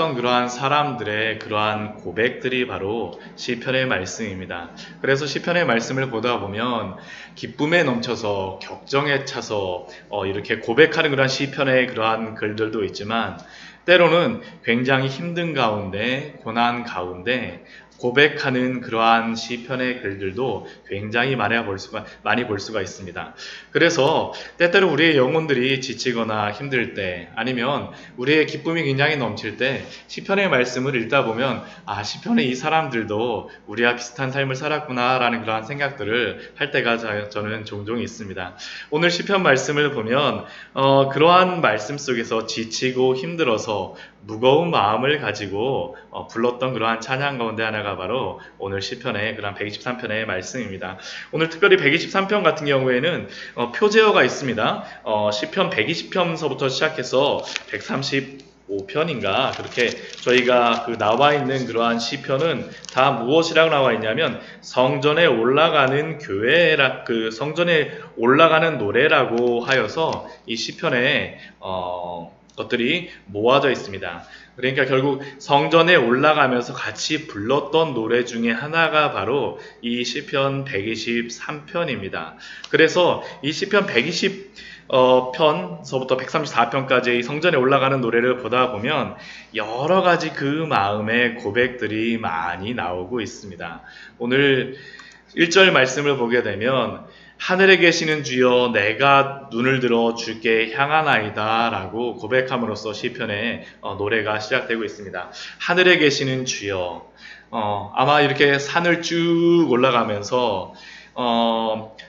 살았던 그러한 사람들의 그러한 고백들이 바로 시편의 말씀입니다. 그래서 시편의 말씀을 보다 보면 기쁨에 넘쳐서 격정에 차서 이렇게 고백하는 그러한 시편의 그러한 글들도 있지만 때로는 굉장히 힘든 가운데 고난 가운데 고백하는 그러한 시편의 글들도 굉장히 많이 볼 수가 있습니다. 그래서 때때로 우리의 영혼들이 지치거나 힘들 때 아니면 우리의 기쁨이 굉장히 넘칠 때 시편의 말씀을 읽다 보면 시편의 이 사람들도 우리와 비슷한 삶을 살았구나라는 그러한 생각들을 할 때가 저는 종종 있습니다. 오늘 시편 말씀을 보면 그러한 말씀 속에서 지치고 힘들어서 무거운 마음을 가지고 불렀던 그러한 찬양 가운데 하나가 바로 오늘 시편의 그런 123편의 말씀입니다. 오늘 특별히 123편 같은 경우에는 표제어가 있습니다. 시편 120편서부터 시작해서 135편인가 그렇게 저희가 나와 있는 그러한 시편은 다 무엇이라고 나와 있냐면 성전에 올라가는 성전에 올라가는 노래라고 하여서 이 시편에 것들이 모아져 있습니다. 그러니까 결국 성전에 올라가면서 같이 불렀던 노래 중에 하나가 바로 이 시편 123편입니다. 그래서 이 시편 120편서부터 134편까지 성전에 올라가는 노래를 보다 보면 여러 가지 그 마음의 고백들이 많이 나오고 있습니다. 오늘 1절 말씀을 보게 되면 하늘에 계시는 주여 내가 눈을 들어 주께 향하나이다 라고 고백함으로써 시편의 노래가 시작되고 있습니다. 하늘에 계시는 주여 아마 이렇게 산을 쭉 올라가면서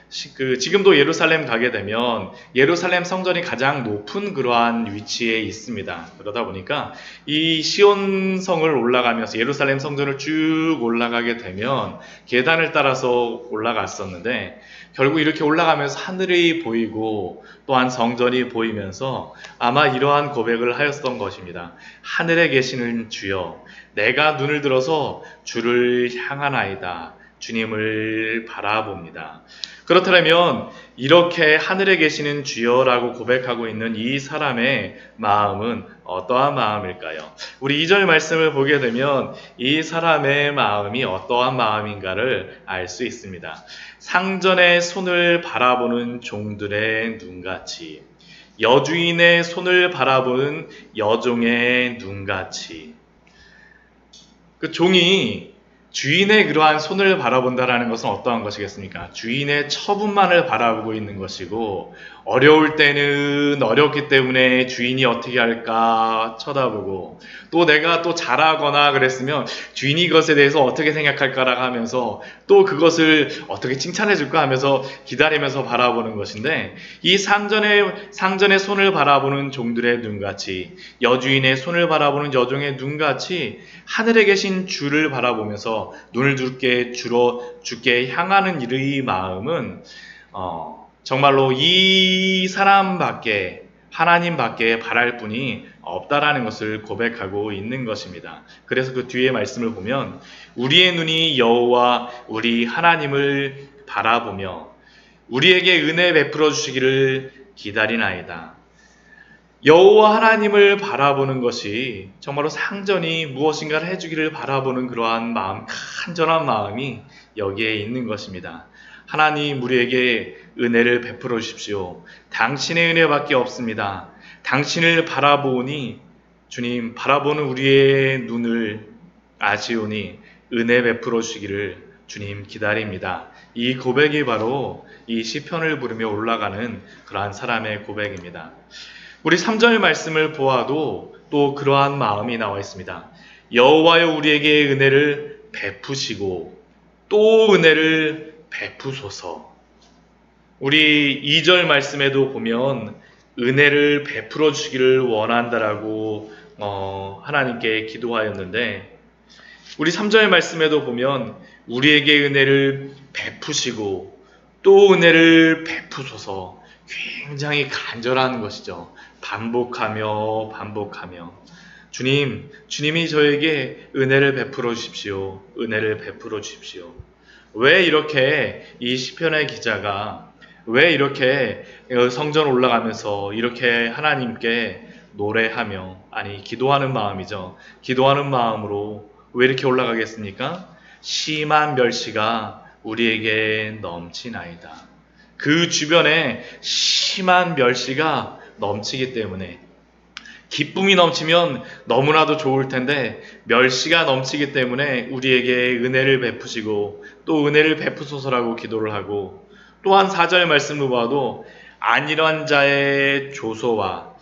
지금도 예루살렘 가게 되면 예루살렘 성전이 가장 높은 그러한 위치에 있습니다. 그러다 보니까 이 시온성을 올라가면서 예루살렘 성전을 쭉 올라가게 되면 계단을 따라서 올라갔었는데 결국 이렇게 올라가면서 하늘이 보이고 또한 성전이 보이면서 아마 이러한 고백을 하였던 것입니다. 하늘에 계시는 주여 내가 눈을 들어서 주를 향하나이다. 주님을 바라봅니다. 그렇다면 이렇게 하늘에 계시는 주여라고 고백하고 있는 이 사람의 마음은 어떠한 마음일까요? 우리 2절 말씀을 보게 되면 이 사람의 마음이 어떠한 마음인가를 알 수 있습니다. 상전의 손을 바라보는 종들의 눈같이 여주인의 손을 바라보는 여종의 눈같이 그 종이 주인의 그러한 손을 바라본다라는 것은 어떠한 것이겠습니까? 주인의 처분만을 바라보고 있는 것이고 어려울 때는 어렵기 때문에 주인이 어떻게 할까 쳐다보고 또 내가 또 잘하거나 그랬으면 주인이 이것에 대해서 어떻게 생각할까라고 하면서 또 그것을 어떻게 칭찬해 줄까 하면서 기다리면서 바라보는 것인데 이 상전의 손을 바라보는 종들의 눈같이 여주인의 손을 바라보는 여종의 눈같이 하늘에 계신 주를 바라보면서 눈을 주께 향하는 이 마음은 정말로 이 사람밖에 하나님밖에 바랄 분이 없다라는 것을 고백하고 있는 것입니다. 그래서 그 뒤에 말씀을 보면 우리의 눈이 여호와 우리 하나님을 바라보며 우리에게 은혜 베풀어 주시기를 기다리나이다. 여호와 하나님을 바라보는 것이 정말로 상전이 무엇인가를 해주기를 바라보는 그러한 마음, 간절한 마음이 여기에 있는 것입니다. 하나님 우리에게 은혜를 베풀어 주십시오. 당신의 은혜밖에 없습니다. 당신을 바라보니 주님 바라보는 우리의 눈을 아시오니 은혜 베풀어 주시기를 주님 기다립니다. 이 고백이 바로 이 시편을 부르며 올라가는 그러한 사람의 고백입니다. 우리 3절 말씀을 보아도 또 그러한 마음이 나와 있습니다. 여호와여 우리에게 은혜를 베푸시고 또 은혜를 베푸소서. 우리 2절 말씀에도 보면 은혜를 베풀어 주시기를 원한다라고 하나님께 기도하였는데 우리 3절 말씀에도 보면 우리에게 은혜를 베푸시고 또 은혜를 베푸소서. 굉장히 간절한 것이죠. 반복하며 주님이 저에게 은혜를 베풀어 주십시오. 은혜를 베풀어 주십시오. 왜 이렇게 이 시편의 기자가 왜 이렇게 성전 올라가면서 이렇게 하나님께 노래하며, 아니 기도하는 마음이죠. 기도하는 마음으로 왜 이렇게 올라가겠습니까? 심한 멸시가 우리에게 넘치나이다. 그 주변에 심한 멸시가 넘치기 때문에, 기쁨이 넘치면 너무나도 좋을 텐데 멸시가 넘치기 때문에 우리에게 은혜를 베푸시고 또 은혜를 베푸소서라고 기도를 하고, 또한 4절 말씀을 봐도 안일한 자의 조소와,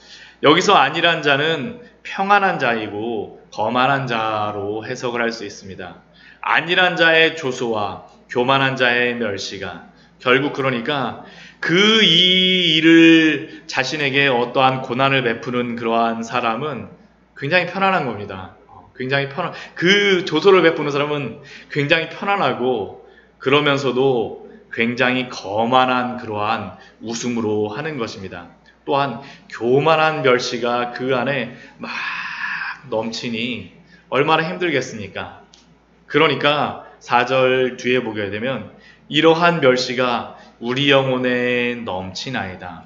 여기서 안일한 자는 평안한 자이고 거만한 자로 해석을 할 수 있습니다. 안일한 자의 조소와 교만한 자의 멸시가, 결국 그러니까 그 이 일을 자신에게 어떠한 고난을 베푸는 그러한 사람은 굉장히 편안한 겁니다. 굉장히 그 조소를 베푸는 사람은 굉장히 편안하고, 그러면서도 굉장히 거만한 그러한 웃음으로 하는 것입니다. 또한 교만한 멸시가 그 안에 막 넘치니 얼마나 힘들겠습니까? 그러니까 4절 뒤에 보게 되면 이러한 멸시가 우리 영혼에 넘치나이다.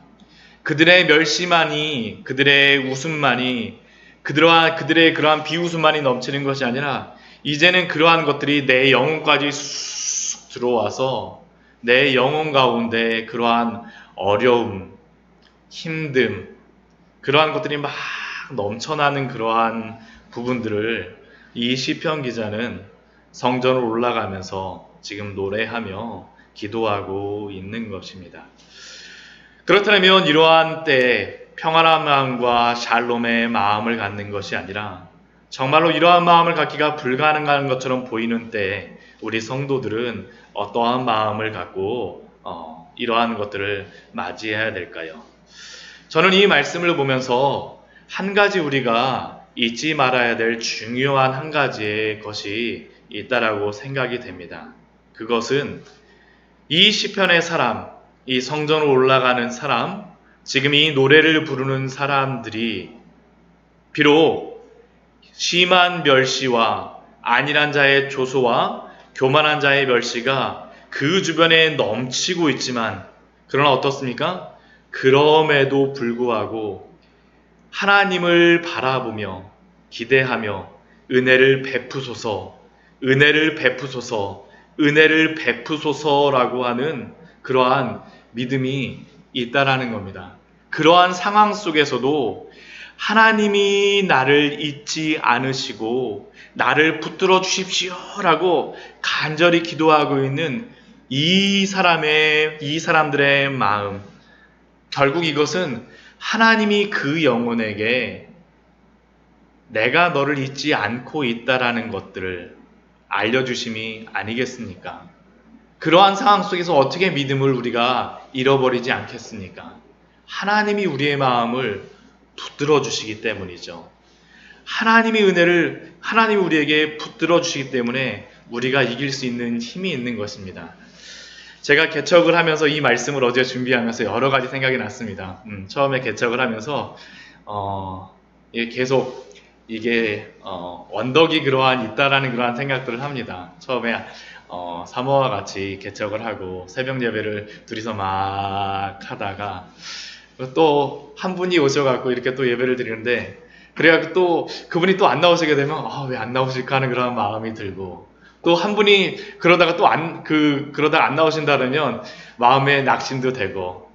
그들의 멸시만이, 그들의 웃음만이, 그들의 그러한 비웃음만이 넘치는 것이 아니라 이제는 그러한 것들이 내 영혼까지 쑥 들어와서 내 영혼 가운데 그러한 어려움, 힘듦, 그러한 것들이 막 넘쳐나는 그러한 부분들을 이 시편 기자는 성전으로 올라가면서 지금 노래하며 기도하고 있는 것입니다. 그렇다면 이러한 때에 평안한 마음과 샬롬의 마음을 갖는 것이 아니라 정말로 이러한 마음을 갖기가 불가능한 것처럼 보이는 때에 우리 성도들은 어떠한 마음을 갖고 이러한 것들을 맞이해야 될까요? 저는 이 말씀을 보면서 한 가지 우리가 잊지 말아야 될 중요한 한 가지의 것이 있다라고 생각이 됩니다. 그것은 이 시편의 사람, 이 성전으로 올라가는 사람, 지금 이 노래를 부르는 사람들이 비록 심한 멸시와 안일한 자의 조소와 교만한 자의 멸시가 그 주변에 넘치고 있지만, 그러나 어떻습니까? 그럼에도 불구하고 하나님을 바라보며 기대하며 은혜를 베푸소서, 은혜를 베푸소서, 은혜를 베푸소서라고 하는 그러한 믿음이 있다라는 겁니다. 그러한 상황 속에서도 하나님이 나를 잊지 않으시고 나를 붙들어 주십시오라고 간절히 기도하고 있는 이 사람들의 마음, 결국 이것은 하나님이 그 영혼에게 내가 너를 잊지 않고 있다라는 것들을 알려주심이 아니겠습니까? 그러한 상황 속에서 어떻게 믿음을 우리가 잃어버리지 않겠습니까? 하나님이 우리의 마음을 붙들어 주시기 때문이죠. 하나님이 우리에게 붙들어 주시기 때문에 우리가 이길 수 있는 힘이 있는 것입니다. 제가 개척을 하면서 이 말씀을 어제 준비하면서 여러 가지 생각이 났습니다. 처음에 개척을 하면서 계속 이게 언덕이 그러한 있다라는 그러한 생각들을 합니다. 처음에 사모와 같이 개척을 하고 새벽 예배를 둘이서 막 하다가 또 한 분이 오셔갖고 이렇게 또 예배를 드리는데, 그래갖고 또 그분이 또 안 나오시게 되면 왜 안 나오실까 하는 그런 마음이 들고, 또 한 분이 그러다가 그러다가 안 나오신다 그러면 마음에 낙심도 되고.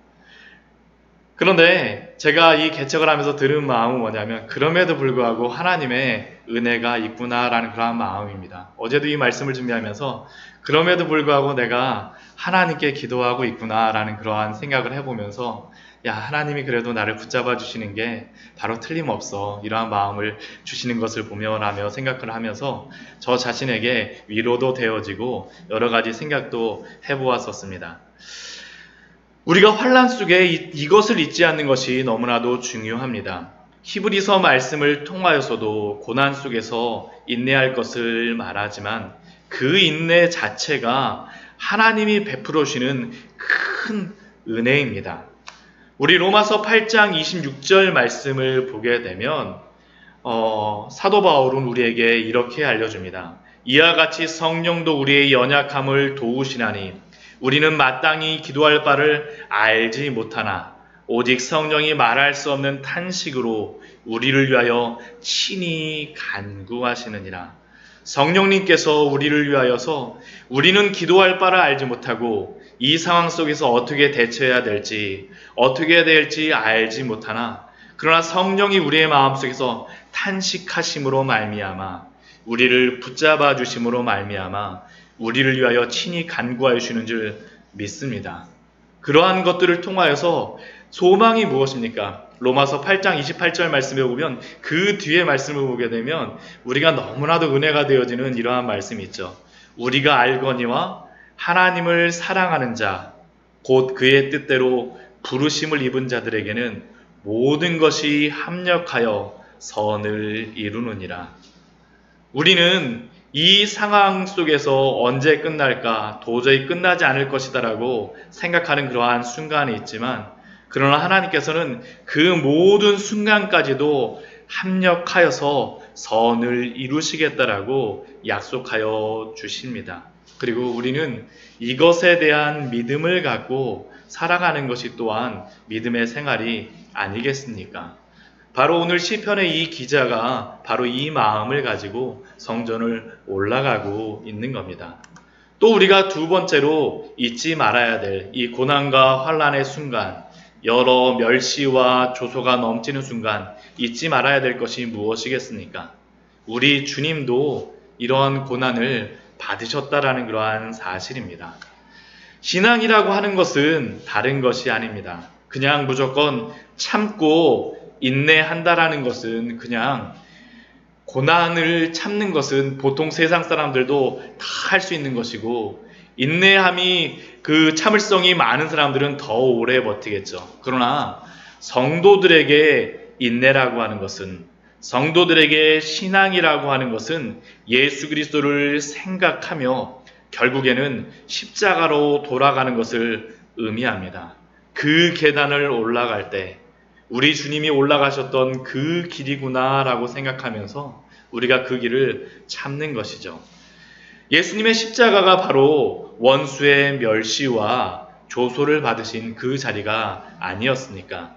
그런데 제가 이 개척을 하면서 들은 마음은 뭐냐면, 그럼에도 불구하고 하나님의 은혜가 있구나라는 그런 마음입니다. 어제도 이 말씀을 준비하면서 그럼에도 불구하고 내가 하나님께 기도하고 있구나라는 그러한 생각을 해보면서, 하나님이 그래도 나를 붙잡아 주시는 게 바로 틀림없어, 이러한 마음을 주시는 것을 보면하며 생각을 하면서 저 자신에게 위로도 되어지고 여러 가지 생각도 해보았었습니다. 우리가 환난 속에 이것을 잊지 않는 것이 너무나도 중요합니다. 히브리서 말씀을 통하여서도 고난 속에서 인내할 것을 말하지만 그 인내 자체가 하나님이 베풀어 주시는 큰 은혜입니다. 우리 로마서 8장 26절 말씀을 보게 되면 사도 바울은 우리에게 이렇게 알려줍니다. 이와 같이 성령도 우리의 연약함을 도우시나니 우리는 마땅히 기도할 바를 알지 못하나 오직 성령이 말할 수 없는 탄식으로 우리를 위하여 친히 간구하시느니라. 성령님께서 우리를 위하여서 우리는 기도할 바를 알지 못하고 이 상황 속에서 어떻게 대처해야 될지, 어떻게 해야 될지 알지 못하나, 그러나 성령이 우리의 마음속에서 탄식하심으로 말미암아, 우리를 붙잡아 주심으로 말미암아 우리를 위하여 친히 간구하여 주시는 줄 믿습니다. 그러한 것들을 통하여서 소망이 무엇입니까? 로마서 8장 28절 말씀에 보면, 그 뒤에 말씀을 보게 되면 우리가 너무나도 은혜가 되어지는 이러한 말씀이 있죠. 우리가 알거니와 하나님을 사랑하는 자, 곧 그의 뜻대로 부르심을 입은 자들에게는 모든 것이 합력하여 선을 이루느니라. 우리는 이 상황 속에서 언제 끝날까, 도저히 끝나지 않을 것이다라고 생각하는 그러한 순간이 있지만, 그러나 하나님께서는 그 모든 순간까지도 합력하여서 선을 이루시겠다라고 약속하여 주십니다. 그리고 우리는 이것에 대한 믿음을 갖고 살아가는 것이 또한 믿음의 생활이 아니겠습니까? 바로 오늘 시편의 이 기자가 바로 이 마음을 가지고 성전을 올라가고 있는 겁니다. 또 우리가 두 번째로 잊지 말아야 될 이 고난과 환난의 순간, 여러 멸시와 조소가 넘치는 순간 잊지 말아야 될 것이 무엇이겠습니까? 우리 주님도 이러한 고난을 받으셨다라는 그러한 사실입니다. 신앙이라고 하는 것은 다른 것이 아닙니다. 그냥 무조건 참고 인내한다라는 것은, 그냥 고난을 참는 것은 보통 세상 사람들도 다 할 수 있는 것이고, 인내함이 그 참을성이 많은 사람들은 더 오래 버티겠죠. 그러나 성도들에게 인내라고 하는 것은, 성도들에게 신앙이라고 하는 것은 예수 그리스도를 생각하며 결국에는 십자가로 돌아가는 것을 의미합니다. 그 계단을 올라갈 때 우리 주님이 올라가셨던 그 길이구나 라고 생각하면서 우리가 그 길을 참는 것이죠. 예수님의 십자가가 바로 원수의 멸시와 조소를 받으신 그 자리가 아니었습니까?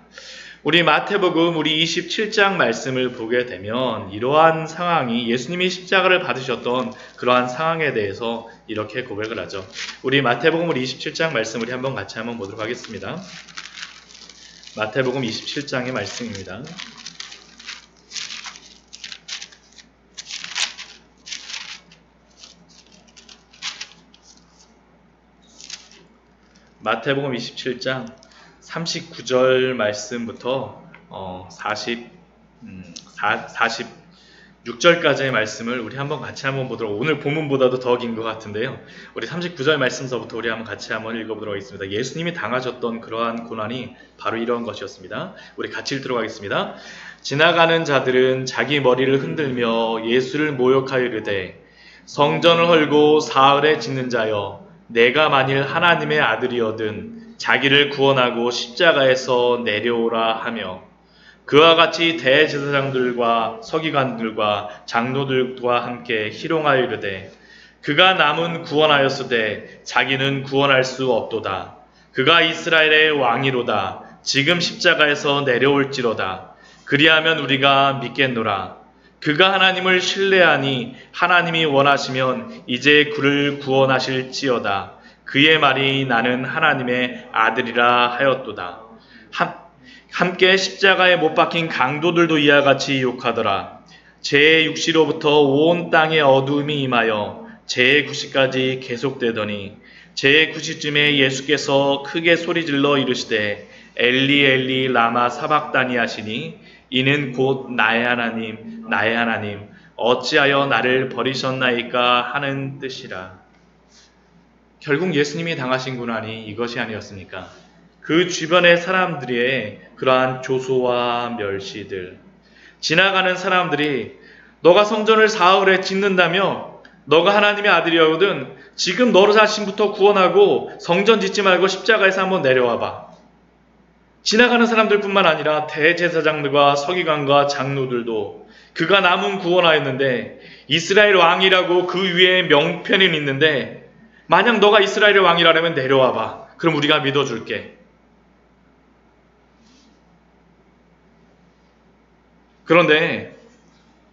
우리 마태복음 우리 27장 말씀을 보게 되면 이러한 상황이, 예수님이 십자가를 받으셨던 그러한 상황에 대해서 이렇게 고백을 하죠. 우리 마태복음 우리 27장 말씀 우리 한번 같이 한번 보도록 하겠습니다. 마태복음 27장의 말씀입니다. 마태복음 27장 39절 말씀부터 46절까지의 말씀을 우리 한번 같이 한번 보도록, 오늘 본문보다도 더 긴 것 같은데요. 우리 39절 말씀서부터 우리 한번 같이 한번 읽어보도록 하겠습니다. 예수님이 당하셨던 그러한 고난이 바로 이런 것이었습니다. 우리 같이 읽도록 하겠습니다. 지나가는 자들은 자기 머리를 흔들며 예수를 모욕하여 이르되, 성전을 헐고 사흘에 짓는 자여, 내가 만일 하나님의 아들이거든 자기를 구원하고 십자가에서 내려오라 하며, 그와 같이 대제사장들과 서기관들과 장로들과 함께 희롱하여 이르되, 그가 남은 구원하였으되 자기는 구원할 수 없도다. 그가 이스라엘의 왕이로다. 지금 십자가에서 내려올지로다. 그리하면 우리가 믿겠노라. 그가 하나님을 신뢰하니 하나님이 원하시면 이제 그를 구원하실지어다. 그의 말이 나는 하나님의 아들이라 하였도다. 함께 십자가에 못 박힌 강도들도 이와 같이 욕하더라. 제6시로부터 온 땅에 어두움이 임하여 제9시까지 계속되더니, 제9시쯤에 예수께서 크게 소리질러 이르시되, 엘리 엘리 라마 사박다니 하시니, 이는 곧 나의 하나님 나의 하나님 어찌하여 나를 버리셨나이까 하는 뜻이라. 결국 예수님이 당하신 고난이 이것이 아니었습니까? 그 주변의 사람들의 그러한 조소와 멸시들, 지나가는 사람들이 너가 성전을 사흘에 짓는다며, 너가 하나님의 아들이거든 지금 너 자신부터 구원하고 성전 짓지 말고 십자가에서 한번 내려와봐. 지나가는 사람들뿐만 아니라 대제사장들과 서기관과 장로들도 그가 남은 구원하였는데, 이스라엘 왕이라고 그 위에 명패는 있는데, 만약 너가 이스라엘의 왕이라면 내려와봐. 그럼 우리가 믿어줄게. 그런데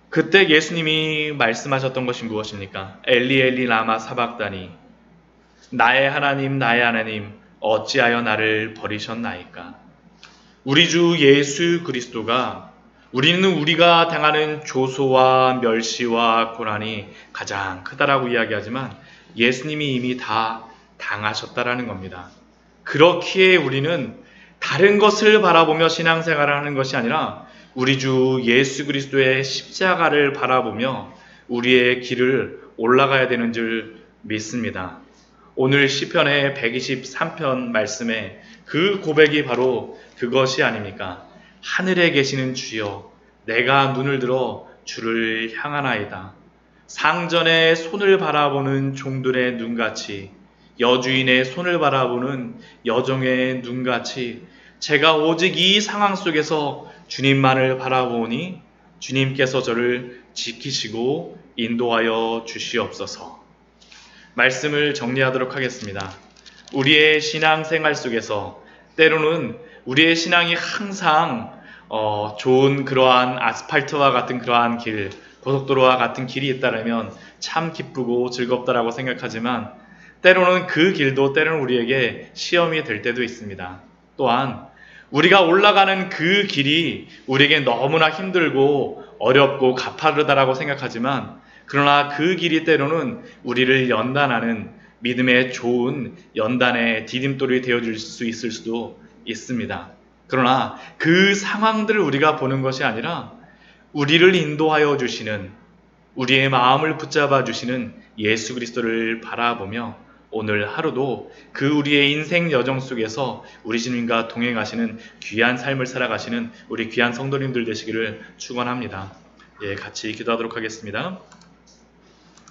그때 예수님이 말씀하셨던 것이 무엇입니까? 엘리 엘리 라마 사박다니, 나의 하나님 어찌하여 나를 버리셨나이까? 우리 주 예수 그리스도가, 우리는 우리가 당하는 조소와 멸시와 고난이 가장 크다라고 이야기하지만 예수님이 이미 다 당하셨다라는 겁니다. 그렇기에 우리는 다른 것을 바라보며 신앙생활을 하는 것이 아니라 우리 주 예수 그리스도의 십자가를 바라보며 우리의 길을 올라가야 되는 줄 믿습니다. 오늘 시편의 123편 말씀에 그 고백이 바로 그것이 아닙니까? 하늘에 계시는 주여, 내가 눈을 들어 주를 향하나이다. 상전의 손을 바라보는 종들의 눈같이, 여주인의 손을 바라보는 여종의 눈같이 제가 오직 이 상황 속에서 주님만을 바라보니 주님께서 저를 지키시고 인도하여 주시옵소서. 말씀을 정리하도록 하겠습니다. 우리의 신앙생활 속에서 때로는 우리의 신앙이 항상 좋은 그러한 아스팔트와 같은 그러한 길, 고속도로와 같은 길이 있다면 참 기쁘고 즐겁다라고 생각하지만 때로는 그 길도 때로는 우리에게 시험이 될 때도 있습니다. 또한 우리가 올라가는 그 길이 우리에게 너무나 힘들고 어렵고 가파르다라고 생각하지만 그러나 그 길이 때로는 우리를 연단하는 믿음의 좋은 연단의 디딤돌이 되어줄 수 있을 수도 있습니다. 그러나 그 상황들을 우리가 보는 것이 아니라 우리를 인도하여 주시는, 우리의 마음을 붙잡아 주시는 예수 그리스도를 바라보며 오늘 하루도 그 우리의 인생 여정 속에서 우리 주님과 동행하시는 귀한 삶을 살아가시는 우리 귀한 성도님들 되시기를 축원합니다. 예, 같이 기도하도록 하겠습니다.